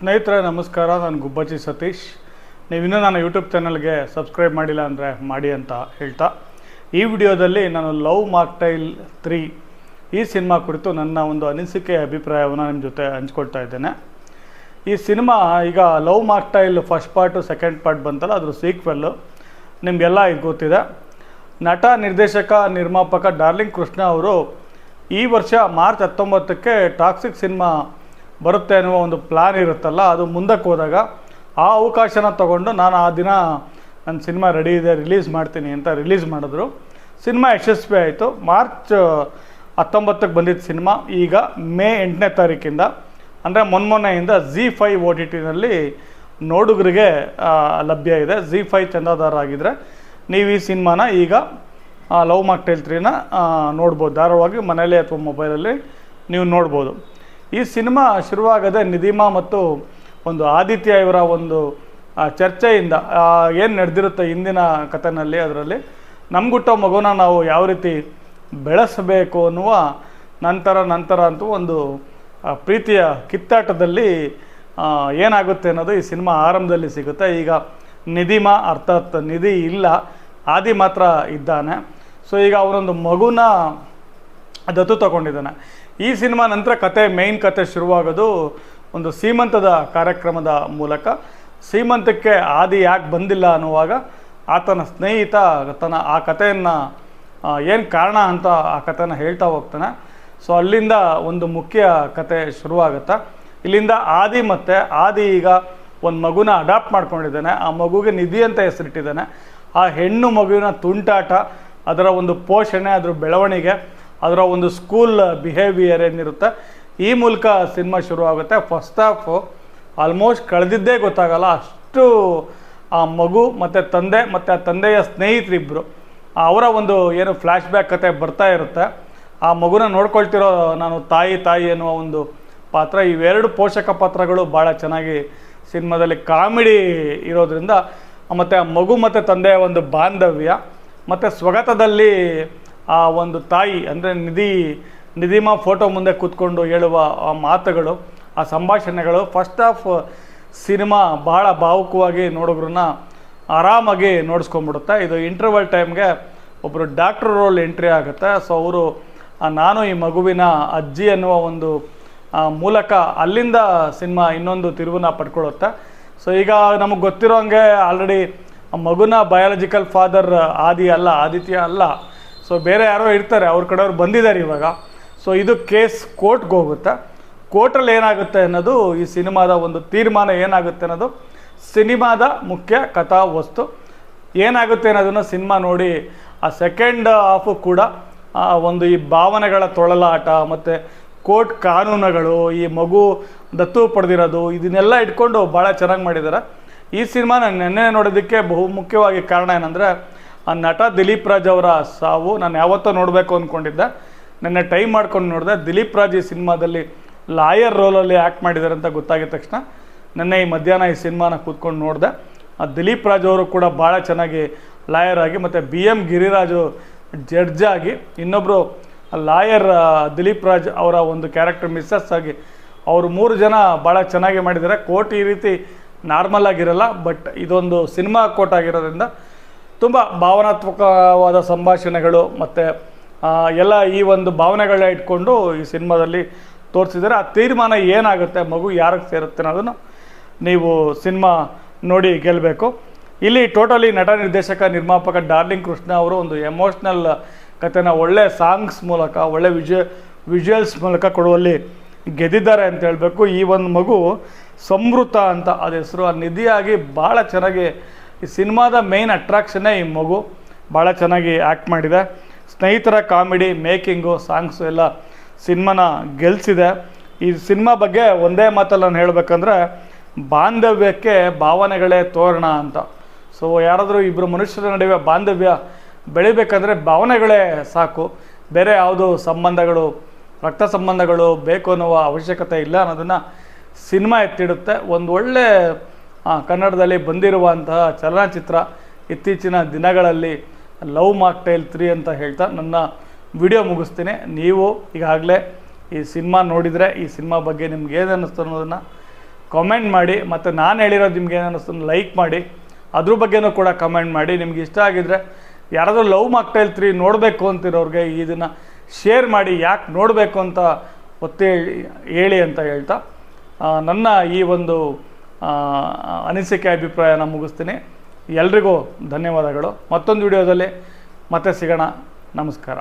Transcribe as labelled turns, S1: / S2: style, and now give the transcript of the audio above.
S1: ಸ್ನೇಹಿತರೆ ನಮಸ್ಕಾರ. ನಾನು ಗುಬ್ಬಚ್ಚಿ ಸತೀಶ್. ನೀವಿನ್ನೂ ನನ್ನ ಯೂಟ್ಯೂಬ್ ಚಾನಲ್ಗೆ ಸಬ್ಸ್ಕ್ರೈಬ್ ಮಾಡಿಲ್ಲ ಅಂದರೆ ಮಾಡಿ ಅಂತ ಹೇಳ್ತಾ, ಈ ವಿಡಿಯೋದಲ್ಲಿ ನಾನು ಲವ್ ಮಾಕ್ಟೈಲ್ 3 ಈ ಸಿನಿಮಾ ಕುರಿತು ನನ್ನ ಒಂದು ಅನಿಸಿಕೆ ಅಭಿಪ್ರಾಯವನ್ನು ನಿಮ್ಮ ಜೊತೆ ಹಂಚ್ಕೊಳ್ತಾ ಇದ್ದೇನೆ. ಈ ಸಿನಿಮಾ ಈಗ love mocktail first part second part ಬಂತಲ್ಲ, ಅದ್ರ ಸೀಕ್ವೆಲ್ಲು ನಿಮಗೆಲ್ಲ ಇದು ಗೊತ್ತಿದೆ. ನಟ, ನಿರ್ದೇಶಕ, ನಿರ್ಮಾಪಕ ಡಾರ್ಲಿಂಗ್ ಕೃಷ್ಣ ಅವರು ಈ ವರ್ಷ ಮಾರ್ಚ್ 19ಕ್ಕೆ ಟಾಕ್ಸಿಕ್ ಸಿನಿಮಾ ಬರುತ್ತೆ ಅನ್ನುವ ಒಂದು ಪ್ಲ್ಯಾನ್ ಇರುತ್ತಲ್ಲ, ಅದು ಮುಂದಕ್ಕೆ ಹೋದಾಗ ಆ ಅವಕಾಶನ ತಗೊಂಡು ನಾನು ಆ ದಿನ ನನ್ನ ಸಿನಿಮಾ ರೆಡಿ ಇದೆ, ರಿಲೀಸ್ ಮಾಡ್ತೀನಿ ಅಂತ ರಿಲೀಸ್ ಮಾಡಿದ್ರು. ಸಿನಿಮಾ ಯಶಸ್ವಿ ಆಯಿತು. ಮಾರ್ಚ್ 19ಕ್ಕೆ ಬಂದಿದ್ದ ಸಿನಿಮಾ ಈಗ ಮೇ 8ನೇ ತಾರೀಕಿಂದ ಅಂದರೆ ಮೊನ್ನೆಯಿಂದ ZEE5 OTTನಲ್ಲಿ ನೋಡುಗರಿಗೆ ಲಭ್ಯ ಇದೆ. ZEE5 ಚಂದಾದಾರ ಆಗಿದ್ದರೆ ನೀವು ಈ ಸಿನಿಮಾನ ಈಗ ಲವ್ ಮಾಕ್ಟೈಲ್ 3ನ ನೋಡ್ಬೋದು. ಧಾರಾಳವಾಗಿ ಮನೆಯಲ್ಲೇ ಅಥವಾ ಮೊಬೈಲಲ್ಲಿ ನೀವು ನೋಡ್ಬೋದು. ಈ ಸಿನಿಮಾ ಶುರುವಾಗದೆ ನಿಧಿಮಾ ಮತ್ತು ಒಂದು ಆದಿತ್ಯ ಇವರ ಒಂದು ಚರ್ಚೆಯಿಂದ ಏನು ನಡೆದಿರುತ್ತೆ ಹಿಂದಿನ ಕಥೆನಲ್ಲಿ, ಅದರಲ್ಲಿ ನಮ್ಗುಟ್ಟೋ ಮಗುನ ನಾವು ಯಾವ ರೀತಿ ಬೆಳೆಸಬೇಕು ಅನ್ನುವ ನಂತರ ಅಂತೂ ಒಂದು ಪ್ರೀತಿಯ ಕಿತ್ತಾಟದಲ್ಲಿ ಏನಾಗುತ್ತೆ ಅನ್ನೋದು ಈ ಸಿನಿಮಾ ಆರಂಭದಲ್ಲಿ ಸಿಗುತ್ತೆ. ಈಗ ನಿಧಿಮಾ ಅರ್ಥಾತ್ ನಿಧಿ ಇಲ್ಲ, ಆದಿ ಮಾತ್ರ ಇದ್ದಾನೆ. ಸೊ ಈಗ ಅವನೊಂದು ಮಗುನ ದತ್ತು ತಗೊಂಡಿದ್ದಾನೆ. ಈ ಸಿನಿಮಾ ನಂತರ ಮೇಯ್ನ್ ಕತೆ ಶುರುವಾಗೋದು ಒಂದು ಸೀಮಂತದ ಕಾರ್ಯಕ್ರಮದ ಮೂಲಕ. ಸೀಮಂತಕ್ಕೆ ಆದಿ ಯಾಕೆ ಬಂದಿಲ್ಲ ಅನ್ನುವಾಗ ಆತನ ಸ್ನೇಹಿತ ಆ ಕಥೆಯನ್ನು ಏನು ಕಾರಣ ಅಂತ ಆ ಕಥೆನ ಹೇಳ್ತಾ ಹೋಗ್ತಾನೆ. ಸೊ ಅಲ್ಲಿಂದ ಒಂದು ಮುಖ್ಯ ಕತೆ ಶುರುವಾಗುತ್ತೆ. ಇಲ್ಲಿಂದ ಆದಿ ಈಗ ಒಂದು ಮಗುನ ಅಡಾಪ್ಟ್ ಮಾಡ್ಕೊಂಡಿದ್ದಾನೆ. ಆ ಮಗುಗೆ ನಿಧಿ ಅಂತ ಹೆಸರಿಟ್ಟಿದ್ದಾನೆ. ಆ ಹೆಣ್ಣು ಮಗುವಿನ ತುಂಟಾಟ, ಅದರ ಒಂದು ಪೋಷಣೆ, ಅದರ ಬೆಳವಣಿಗೆ, ಅದರ ಒಂದು ಸ್ಕೂಲ್ ಬಿಹೇವಿಯರ್ ಏನಿರುತ್ತೆ, ಈ ಮೂಲಕ ಸಿನಿಮಾ ಶುರುವಾಗುತ್ತೆ. ಫಸ್ಟ್ ಹಾಫ್ ಆಲ್ಮೋಸ್ಟ್ ಕಳೆದಿದ್ದೇ ಗೊತ್ತಾಗಲ್ಲ, ಅಷ್ಟು ಆ ಮಗು ಮತ್ತು ತಂದೆ ಮತ್ತು ಆ ತಂದೆಯ ಸ್ನೇಹಿತರಿಬ್ಬರು ಅವರ ಒಂದು ಏನು ಫ್ಲ್ಯಾಶ್ ಬ್ಯಾಕ್ ಕತೆ ಬರ್ತಾ ಇರುತ್ತೆ. ಆ ಮಗುನ ನೋಡ್ಕೊಳ್ತಿರೋ ನಾನು ತಾಯಿ ಅನ್ನುವ ಒಂದು ಪಾತ್ರ, ಇವೆರಡು ಪೋಷಕ ಪಾತ್ರಗಳು ಭಾಳ ಚೆನ್ನಾಗಿ ಸಿನಿಮಾದಲ್ಲಿ ಕಾಮಿಡಿ ಇರೋದ್ರಿಂದ, ಮತ್ತು ಆ ಮಗು ಮತ್ತು ತಂದೆಯ ಒಂದು ಬಾಂಧವ್ಯ, ಮತ್ತು ಸ್ವಗತದಲ್ಲಿ ಆ ಒಂದು ತಾಯಿ ಅಂದರೆ ನಿಧಿಮಾ ಫೋಟೋ ಮುಂದೆ ಕೂತ್ಕೊಂಡು ಹೇಳುವ ಆ ಮಾತುಗಳು, ಆ ಸಂಭಾಷಣೆಗಳು, ಫಸ್ಟ್ ಹಾಫ್ ಸಿನಿಮಾ ಭಾಳ ಭಾವುಕವಾಗಿ ನೋಡೋಗ್ರನ್ನ ಆರಾಮಾಗಿ ನೋಡಿಸ್ಕೊಂಡ್ಬಿಡುತ್ತೆ. ಇದು ಇಂಟರ್ವಲ್ ಟೈಮ್ಗೆ ಒಬ್ಬರು ಡಾಕ್ಟ್ರ್ ರೋಲ್ ಎಂಟ್ರಿ ಆಗುತ್ತೆ. ಸೊ ಅವರು ನಾನು ಈ ಮಗುವಿನ ಅಜ್ಜಿ ಅನ್ನುವ ಒಂದು ಮೂಲಕ ಅಲ್ಲಿಂದ ಸಿನಿಮಾ ಇನ್ನೊಂದು ತಿರುವನ್ನ ಪಡ್ಕೊಳ್ಳುತ್ತೆ. ಸೊ ಈಗ ನಮಗೆ ಗೊತ್ತಿರೋ ಹಂಗೆ ಆಲ್ರೆಡಿ ಮಗುನ ಬಯಾಲಜಿಕಲ್ ಫಾದರ್ ಆದಿತ್ಯ ಅಲ್ಲ, ಸೊ ಬೇರೆ ಯಾರೋ ಇರ್ತಾರೆ, ಅವ್ರ ಕಡೆಯವ್ರು ಬಂದಿದ್ದಾರೆ ಇವಾಗ. ಸೊ ಇದು ಕೇಸ್ ಕೋರ್ಟ್ಗೆ ಹೋಗುತ್ತೆ. ಕೋರ್ಟಲ್ಲಿ ಏನಾಗುತ್ತೆ ಅನ್ನೋದು ಈ ಸಿನಿಮಾದ ಒಂದು ತೀರ್ಮಾನ ಏನಾಗುತ್ತೆ ಅನ್ನೋದು ಸಿನಿಮಾದ ಮುಖ್ಯ ಕಥಾ ವಸ್ತು. ಏನಾಗುತ್ತೆ ಅನ್ನೋದನ್ನು ಸಿನಿಮಾ ನೋಡಿ ಆ ಸೆಕೆಂಡ್ ಹಾಫು ಕೂಡ ಒಂದು ಈ ಭಾವನೆಗಳ ತೊಳಲಾಟ ಮತ್ತು ಕೋರ್ಟ್ ಕಾನೂನುಗಳು, ಈ ಮಗು ದತ್ತು ಪಡೆದಿರೋದು, ಇದನ್ನೆಲ್ಲ ಇಟ್ಕೊಂಡು ಭಾಳ ಚೆನ್ನಾಗಿ ಮಾಡಿದ್ದಾರೆ. ಈ ಸಿನಿಮಾ ನಾನು ನೆನ್ನೆ ನೋಡೋದಕ್ಕೆ ಬಹು ಮುಖ್ಯವಾಗಿ ಕಾರಣ ಏನಂದರೆ ಆ ನಟ ದಿಲೀಪ್ ರಾಜ್ ಅವರ ಸಾವು. ನಾನು ಯಾವತ್ತೂ ನೋಡಬೇಕು ಅಂದ್ಕೊಂಡಿದ್ದೆ, ನೆನ್ನೆ ಟೈಮ್ ಮಾಡ್ಕೊಂಡು ನೋಡಿದೆ. ದಿಲೀಪ್ ರಾಜ್ ಈ ಸಿನಿಮಾದಲ್ಲಿ ಲಾಯರ್ ರೋಲಲ್ಲಿ ಆ್ಯಕ್ಟ್ ಮಾಡಿದ್ದಾರೆ ಅಂತ ಗೊತ್ತಾಗಿದ ತಕ್ಷಣ ನೆನ್ನೆ ಈ ಮಧ್ಯಾಹ್ನ ಈ ಸಿನಿಮಾನ ಕೂತ್ಕೊಂಡು ನೋಡಿದೆ. ಆ ದಿಲೀಪ್ ರಾಜ್ ಅವರು ಕೂಡ ಭಾಳ ಚೆನ್ನಾಗಿ ಲಾಯರ್ ಆಗಿ, ಮತ್ತು BM ಗಿರಿರಾಜು ಜಡ್ಜ್ ಆಗಿ, ಇನ್ನೊಬ್ಬರು ಲಾಯರ್ ದಿಲೀಪ್ ರಾಜ್ ಅವರ ಒಂದು ಕ್ಯಾರೆಕ್ಟರ್ ಮಿಸ್ಸಸ್ ಆಗಿ, ಅವರು 3 ಜನ ಭಾಳ ಚೆನ್ನಾಗಿ ಮಾಡಿದ್ದಾರೆ. ಕೋರ್ಟ್ ಈ ರೀತಿ ನಾರ್ಮಲ್ ಆಗಿರಲ್ಲ, ಬಟ್ ಇದೊಂದು ಸಿನಿಮಾ ಕೋರ್ಟ್ ಆಗಿರೋದ್ರಿಂದ ತುಂಬ ಭಾವನಾತ್ಮಕವಾದ ಸಂಭಾಷಣೆಗಳು ಮತ್ತು ಎಲ್ಲ ಈ ಒಂದು ಭಾವನೆಗಳನ್ನ ಇಟ್ಕೊಂಡು ಈ ಸಿನಿಮಾದಲ್ಲಿ ತೋರಿಸಿದ್ದಾರೆ. ಆ ತೀರ್ಮಾನ ಏನಾಗುತ್ತೆ, ಮಗು ಯಾರಿಗೆ ಸೇರುತ್ತೆ ಅನ್ನೋದನ್ನು ನೀವು ಸಿನಿಮಾ ನೋಡಿ ಗೆಲ್ಲಬೇಕು. ಇಲ್ಲಿ ಟೋಟಲಿ ನಟ, ನಿರ್ದೇಶಕ, ನಿರ್ಮಾಪಕ ಡಾರ್ಲಿಂಗ್ ಕೃಷ್ಣ ಅವರು ಒಂದು ಎಮೋಷ್ನಲ್ ಕಥೆನ ಒಳ್ಳೆ ಸಾಂಗ್ಸ್ ಮೂಲಕ, ಒಳ್ಳೆ ವಿಜುವಲ್ಸ್ ಮೂಲಕ ಕೊಡುವಲ್ಲಿ ಗೆದ್ದಿದ್ದಾರೆ ಅಂತ ಹೇಳಬೇಕು. ಈ ಒಂದು ಮಗು ಸಮೃತ ಅಂತ ಅದು ಹೆಸರು, ಆ ನಿಧಿಯಾಗಿ ಭಾಳ ಚೆನ್ನಾಗಿ ಈ ಸಿನಿಮಾದ ಮೇಯ್ನ್ ಅಟ್ರಾಕ್ಷನ್ನೇ ಈ ಮಗು. ಭಾಳ ಚೆನ್ನಾಗಿ ಆ್ಯಕ್ಟ್ ಮಾಡಿದೆ. ಸ್ನೇಹಿತರ ಕಾಮಿಡಿ, ಮೇಕಿಂಗು, ಸಾಂಗ್ಸು ಎಲ್ಲ ಸಿನಿಮಾನ ಗೆಲ್ಲಿಸಿದೆ. ಈ ಸಿನಿಮಾ ಬಗ್ಗೆ ಒಂದೇ ಮಾತಲ್ಲಿ ನಾನು ಹೇಳಬೇಕಂದ್ರೆ, ಬಾಂಧವ್ಯಕ್ಕೆ ಭಾವನೆಗಳೇ ತೋರಣ ಅಂತ. ಸೊ ಯಾರಾದರೂ ಇಬ್ಬರು ಮನುಷ್ಯರ ನಡುವೆ ಬಾಂಧವ್ಯ ಬೆಳಿಬೇಕಂದ್ರೆ ಭಾವನೆಗಳೇ ಸಾಕು, ಬೇರೆ ಯಾವುದು ಸಂಬಂಧಗಳು, ರಕ್ತ ಸಂಬಂಧಗಳು ಬೇಕು ಅನ್ನುವ ಅವಶ್ಯಕತೆ ಇಲ್ಲ ಅನ್ನೋದನ್ನು ಸಿನಿಮಾ ಎತ್ತಿಡುತ್ತೆ. ಒಂದು ಒಳ್ಳೆ ಕನ್ನಡದಲ್ಲಿ ಬಂದಿರುವಂತಹ ಚಲನಚಿತ್ರ ಇತ್ತೀಚಿನ ದಿನಗಳಲ್ಲಿ ಲವ್ ಮಾಕ್ಟೈಲ್ 3 ಅಂತ ಹೇಳ್ತಾ ನನ್ನ ವಿಡಿಯೋ ಮುಗಿಸ್ತೀನಿ. ನೀವು ಈಗಾಗಲೇ ಈ ಸಿನಿಮಾ ನೋಡಿದರೆ ಈ ಸಿನಿಮಾ ಬಗ್ಗೆ ನಿಮ್ಗೆ ಏನು ಅನ್ನಿಸ್ತು ಅನ್ನೋದನ್ನು ಕಾಮೆಂಟ್ ಮಾಡಿ, ಮತ್ತು ನಾನು ಹೇಳಿರೋದು ನಿಮ್ಗೆ ಏನು ಅನ್ನಿಸ್ತು ಲೈಕ್ ಮಾಡಿ, ಅದ್ರ ಬಗ್ಗೆನೂ ಕೂಡ ಕಮೆಂಟ್ ಮಾಡಿ. ನಿಮ್ಗೆ ಇಷ್ಟ ಆಗಿದ್ರೆ ಯಾರಾದರೂ ಲವ್ ಮಾಕ್ಟೈಲ್ 3 ನೋಡಬೇಕು ಅಂತಿರೋರಿಗೆ ಇದನ್ನು ಶೇರ್ ಮಾಡಿ, ಯಾಕೆ ನೋಡಬೇಕು ಅಂತ ಒತ್ತಿ ಹೇಳಿ ಅಂತ ಹೇಳ್ತಾ ನನ್ನ ಈ ಒಂದು ಅನಿಸಿಕೆ ಅಭಿಪ್ರಾಯನ ಮುಗಿಸ್ತೀನಿ. ಎಲ್ರಿಗೂ ಧನ್ಯವಾದಗಳು. ಮತ್ತೊಂದು ವಿಡಿಯೋದಲ್ಲಿ ಮತ್ತೆ ಸಿಗೋಣ. ನಮಸ್ಕಾರ.